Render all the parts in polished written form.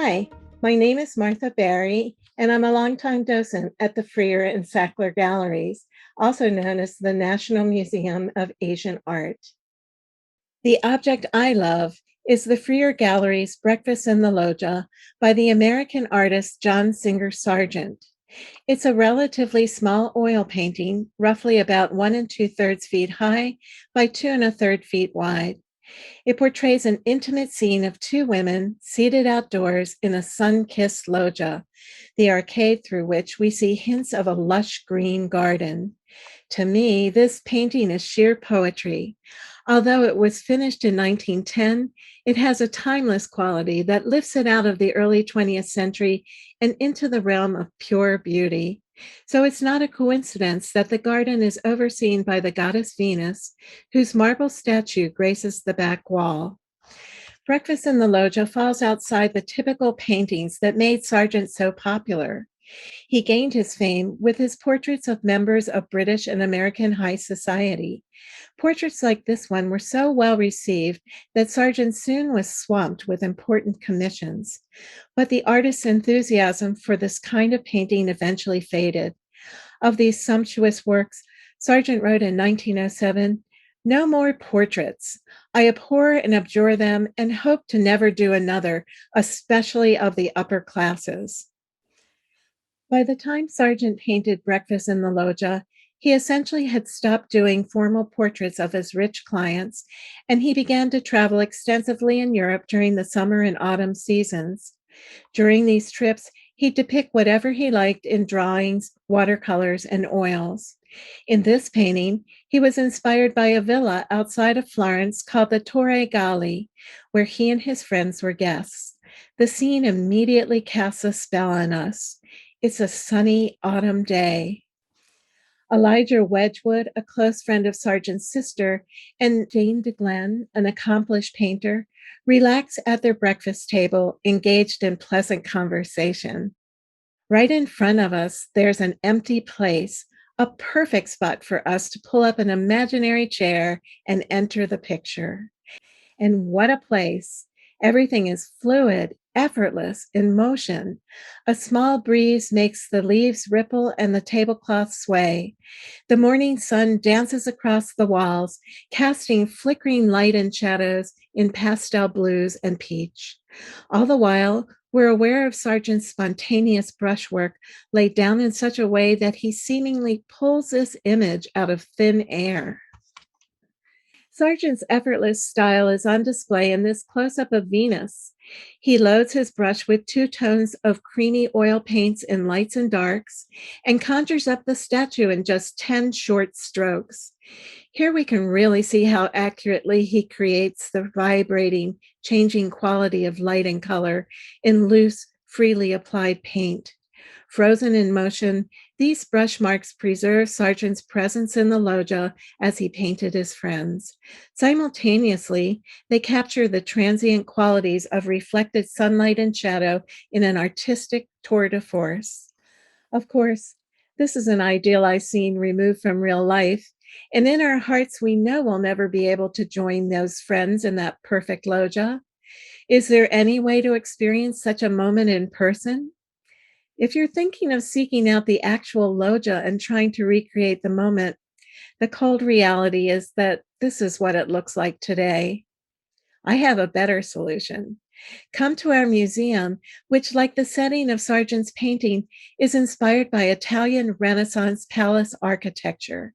Hi, my name is Martha Bari, and I'm a longtime docent at the Freer and Sackler Galleries, also known as the National Museum of Asian Art. The object I love is the Freer Gallery's Breakfast in the Loggia by the American artist John Singer Sargent. It's a relatively small oil painting, roughly about 1 2/3 feet high by 2 1/3 feet wide. It portrays an intimate scene of two women seated outdoors in a sun-kissed loggia, the arcade through which we see hints of a lush green garden. To me, this painting is sheer poetry. Although it was finished in 1910, it has a timeless quality that lifts it out of the early 20th century and into the realm of pure beauty. So it's not a coincidence that the garden is overseen by the goddess Venus, whose marble statue graces the back wall. Breakfast in the Loggia falls outside the typical paintings that made Sargent so popular. He gained his fame with his portraits of members of British and American high society. Portraits like this one were so well received that Sargent soon was swamped with important commissions. But the artist's enthusiasm for this kind of painting eventually faded. Of these sumptuous works, Sargent wrote in 1907, "No more portraits. I abhor and abjure them and hope to never do another, especially of the upper classes." By the time Sargent painted Breakfast in the Loggia, he essentially had stopped doing formal portraits of his rich clients, and he began to travel extensively in Europe during the summer and autumn seasons. During these trips, he'd depict whatever he liked in drawings, watercolors, and oils. In this painting, he was inspired by a villa outside of Florence called the Torre Galli, where he and his friends were guests. The scene immediately casts a spell on us. It's a sunny autumn day. Elijah Wedgwood, a close friend of Sargent's sister, and Jane de Glen, an accomplished painter, relax at their breakfast table, engaged in pleasant conversation. Right in front of us, there's an empty place, a perfect spot for us to pull up an imaginary chair and enter the picture. And what a place! Everything is fluid, effortless, in motion. A small breeze makes the leaves ripple and the tablecloth sway. The morning sun dances across the walls, casting flickering light and shadows in pastel blues and peach. All the while, we're aware of Sargent's spontaneous brushwork laid down in such a way that he seemingly pulls this image out of thin air. Sargent's effortless style is on display in this close-up of Venus. He loads his brush with two tones of creamy oil paints in lights and darks and conjures up the statue in just 10 short strokes. Here we can really see how accurately he creates the vibrating, changing quality of light and color in loose, freely applied paint. Frozen in motion, these brush marks preserve Sargent's presence in the loggia as he painted his friends. Simultaneously, they capture the transient qualities of reflected sunlight and shadow in an artistic tour de force. Of course, this is an idealized scene removed from real life, and in our hearts, we know we'll never be able to join those friends in that perfect loggia. Is there any way to experience such a moment in person? If you're thinking of seeking out the actual loggia and trying to recreate the moment, the cold reality is that this is what it looks like today. I have a better solution. Come to our museum, which, like the setting of Sargent's painting, is inspired by Italian Renaissance palace architecture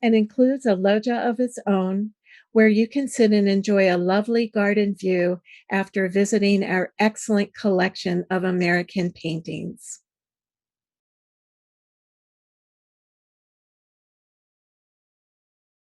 and includes a loggia of its own where you can sit and enjoy a lovely garden view after visiting our excellent collection of American paintings.